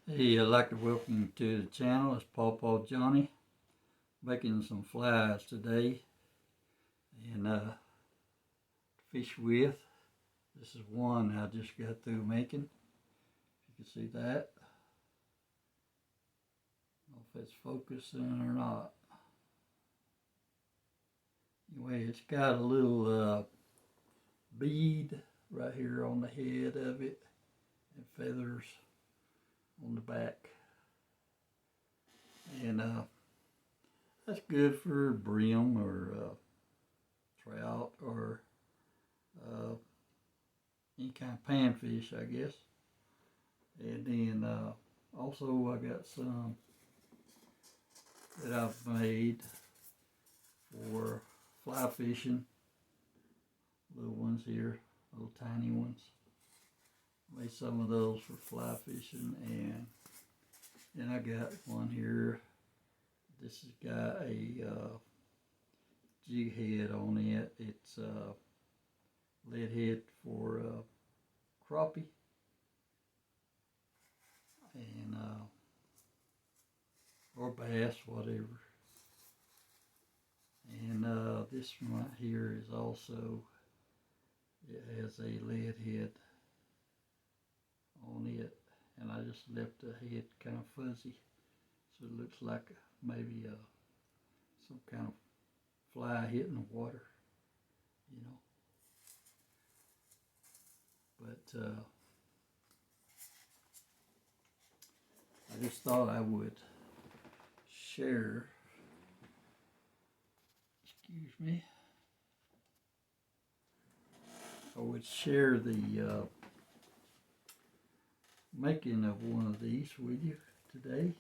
Hey, I'd like to welcome you to the channel. It's Paw Johnny making some flies today and to fish with. This is one I just got through making. You can see that. I don't know if it's focusing or not. Anyway, it's got a little bead right here on the head of it and feathers on the back. And that's good for brim or trout or uh, any kind of panfish, I guess. And then also I got some that I've made for fly fishing. Little ones here, little tiny ones. Made some of those for fly fishing, and then I got one here. This has got a jig head on it. It's lead head for crappie, and or bass, whatever. And this one right here is also, it has a lead head on it, and I just left the head kind of fuzzy, so it looks like maybe some kind of fly hitting the water, you know. But I just thought I would share, excuse me, I would share the making of one of these with you today.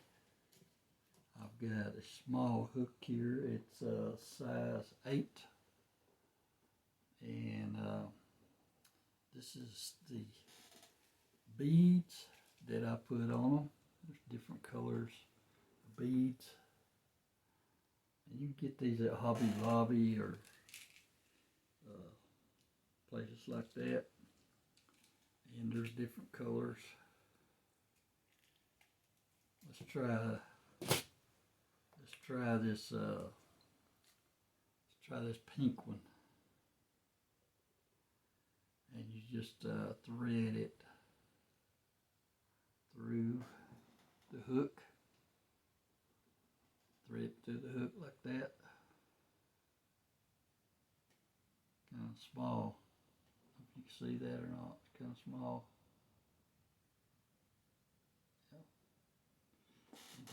I've got a small hook here. It's size 8, and this is the beads that I put on them. There's different colors of beads, and you can get these at Hobby Lobby or places like that. And there's different colors. Let's try this. Let's try this pink one. And you just thread it through the hook. Thread through the hook like that. Kind of small. I don't know if you can see that or not. It's kind of small. Yep.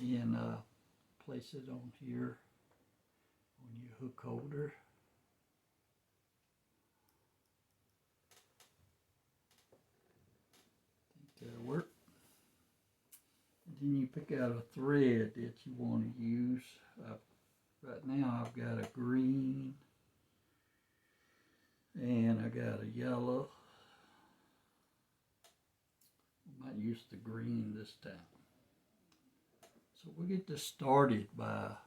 And then place it on here on your hook holder. I think that'll work. And then you pick out a thread that you want to use. Right now I've got a green, and I got a yellow. I might use the green this time. So we'll get this started by,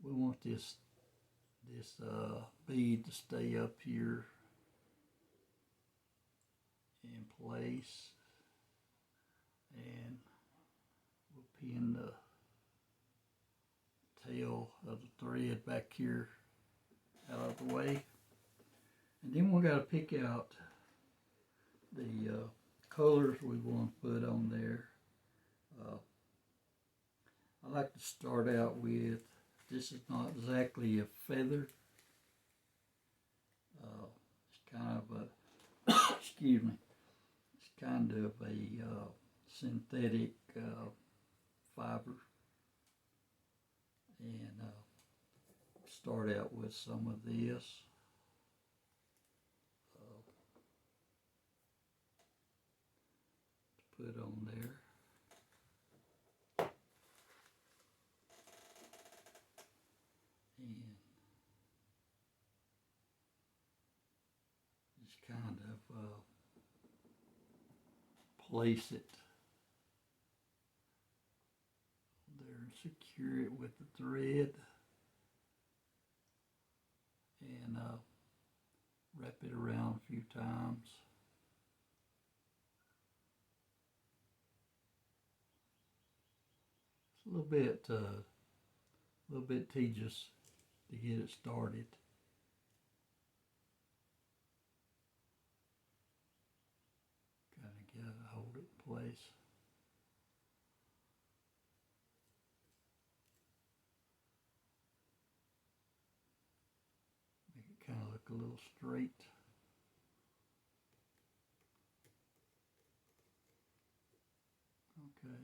we want this bead to stay up here in place, and we'll pin the tail of the thread back here out of the way. And then we got to pick out the colors we want to put on there. I like to start out with, this is not exactly a feather. It's kind of a, excuse me, it's kind of a synthetic fiber. And start out with some of this. To put on there. And just kind of place it there and secure it with the thread, and wrap it around a few times. a little bit tedious to get it started. Kind of gotta hold it in place. Make it kind of look a little straight. Okay.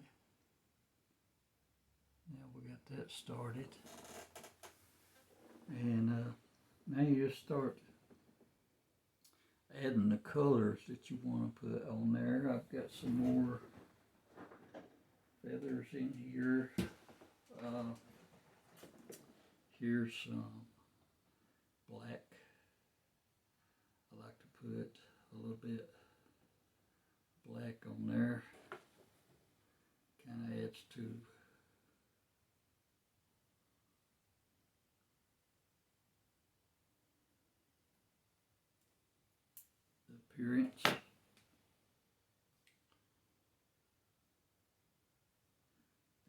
Now we got that started. And now you just start adding the colors that you want to put on there. I've got some more feathers in here. Here's some black. I like to put a little bit black on there. Kind of adds to the appearance.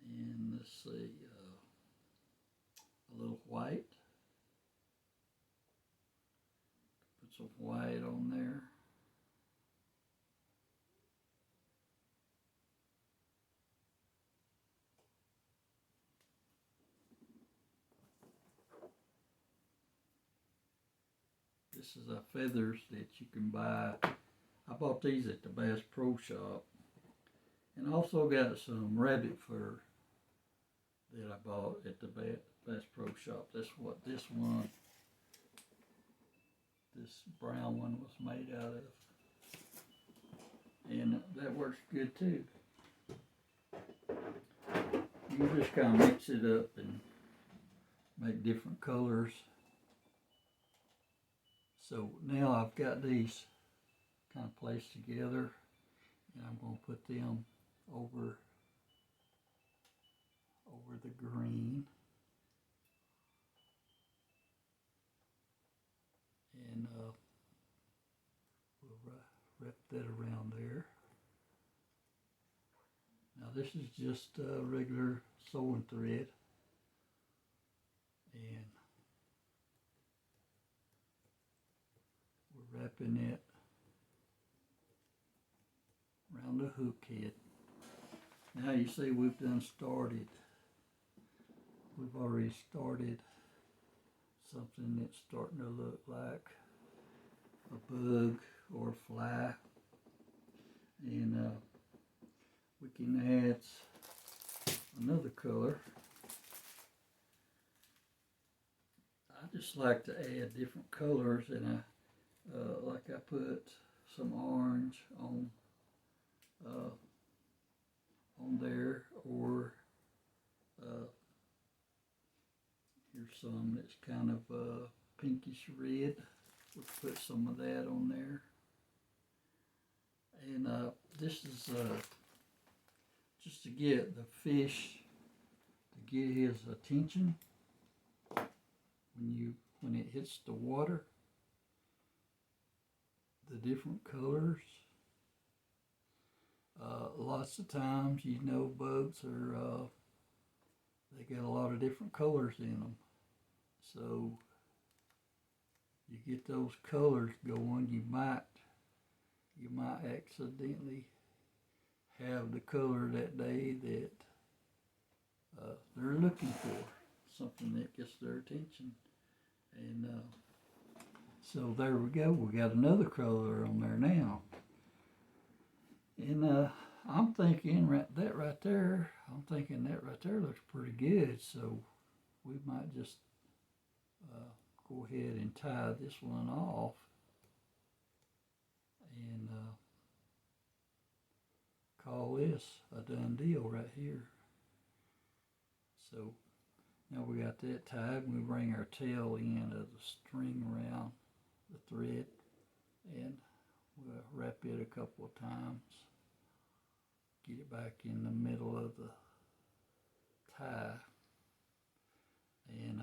And let's see, a little white. Put some white on there. This is feathers that you can buy. I bought these at the Bass Pro Shop. And also got some rabbit fur that I bought at the Bass Pro Shop. That's what this brown one was made out of. And that works good too. You can just kind of mix it up and make different colors. So now I've got these kind of placed together, and I'm going to put them over the green. And we'll wrap that around there. Now this is just regular sewing thread. And we're wrapping it around the hook head. Now you see we've done started. We've already started something that's starting to look like a bug or a fly. And we can add another color. I just like to add different colors, and like I put some orange on there, or here's some that's kind of pinkish red. We'll put some of that on there. And this is just to get the fish, to get his attention when it hits the water. The different colors. Lots of times, bugs are, they got a lot of different colors in them. So you get those colors going, you might accidentally have the color that day that they're looking for, something that gets their attention. And so there we go. We got another color on there now. And I'm thinking that right there looks pretty good. So we might just go ahead and tie this one off and call this a done deal right here. So now we got that tied, and we bring our tail end of the string around the thread, and we'll wrap it a couple of times, get it back in the middle of the tie. And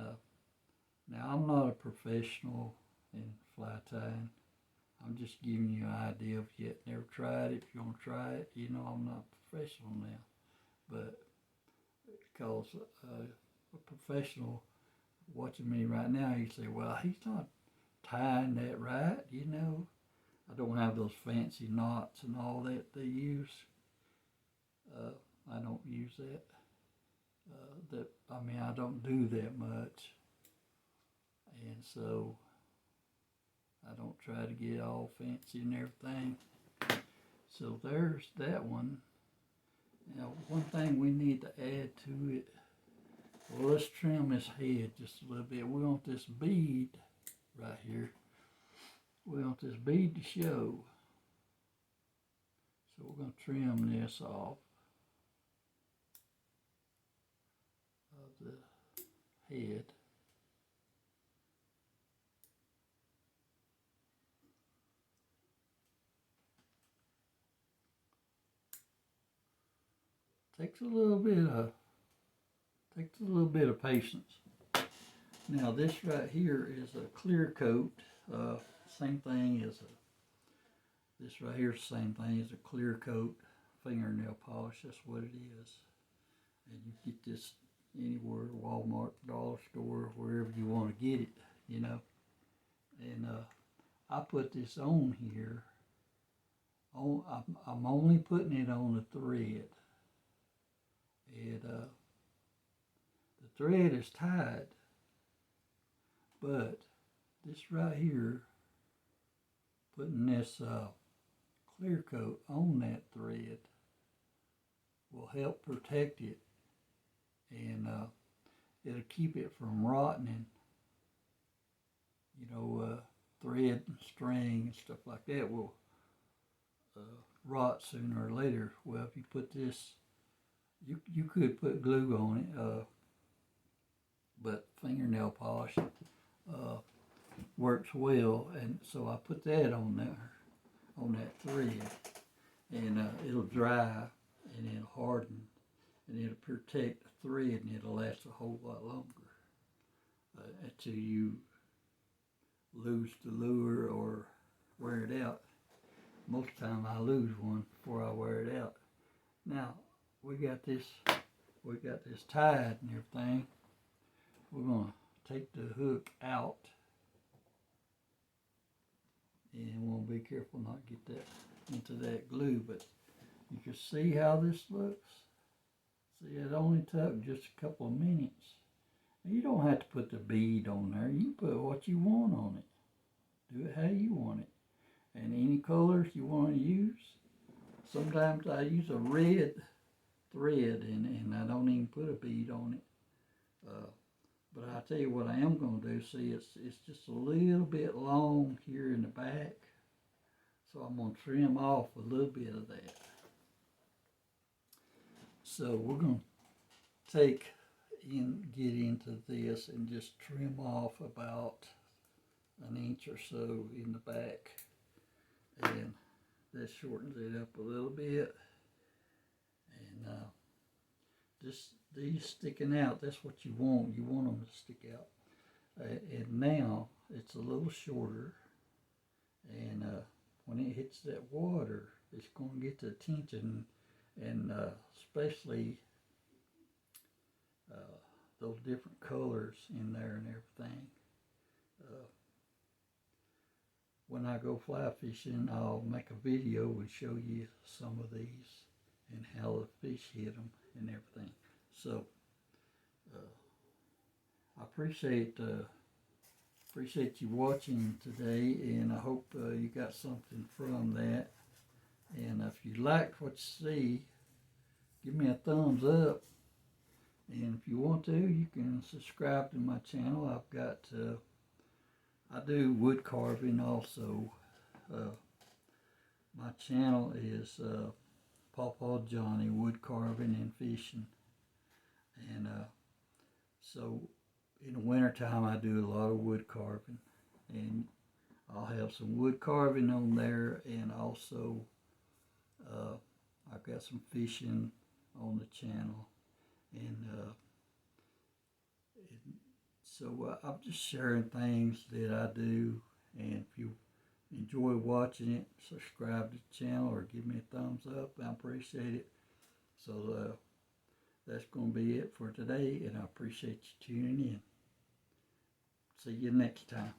now I'm not a professional in fly tying. I'm just giving you an idea. If you never tried it, if you want to try it, I'm not professional now. But because a professional watching me right now, he say, well, he's not tying that right, you know. I don't have those fancy knots and all that they use. I don't use that. I don't do that much, and so I don't try to get all fancy and everything. So there's that one. Now, one thing we need to add to it. Well, let's trim this head just a little bit. We want this bead right here. We want this bead to show. So we're going to trim this off of the head. Takes a little bit of patience. Now this right here is a clear coat. Same thing as this right here is the same thing as a clear coat fingernail polish. That's what it is. And you get this anywhere, Walmart, dollar store, wherever you want to get it, you know. And I put this on here. I'm only putting it on the thread. And the thread is tied, but this right here, putting this clear coat on that thread will help protect it, and it'll keep it from rotting. You know, thread and string and stuff like that will rot sooner or later. Well, if you put this, you could put glue on it, but fingernail polish works well, and so I put that on there, on that thread, and it'll dry and it'll harden and it'll protect the thread, and it'll last a whole lot longer until you lose the lure or wear it out. Most of the time I lose one before I wear it out. Now we got this tied and everything. We're gonna take the hook out, and we'll be careful not to get that into that glue, but you can see how this looks. See, it only took just a couple of minutes. You don't have to put the bead on there. You put what you want on it. Do it how you want it. And any colors you want to use. Sometimes I use a red thread, and I don't even put a bead on it. But I'll tell you what I am going to do. See, it's just a little bit long here in the back. So I'm going to trim off a little bit of that. So we're going to get into this and just trim off about an inch or so in the back. And that shortens it up a little bit. And these sticking out, that's what you want. You want them to stick out. And now it's a little shorter. And when it hits that water, it's going to get the attention, and especially those different colors in there and everything. When I go fly fishing, I'll make a video and show you some of these and how the fish hit them and everything. So I appreciate you watching today, and I hope you got something from that. And if you liked what you see, give me a thumbs up. And if you want to, you can subscribe to my channel. I've got I do wood carving also. My channel is Pawpaw Johnny Wood Carving and Fishing. And so in the wintertime I do a lot of wood carving, and I'll have some wood carving on there, and also I've got some fishing on the channel. And so I'm just sharing things that I do, and if you enjoy watching it, subscribe to the channel or give me a thumbs up. I appreciate it. So that's going to be it for today, and I appreciate you tuning in. See you next time.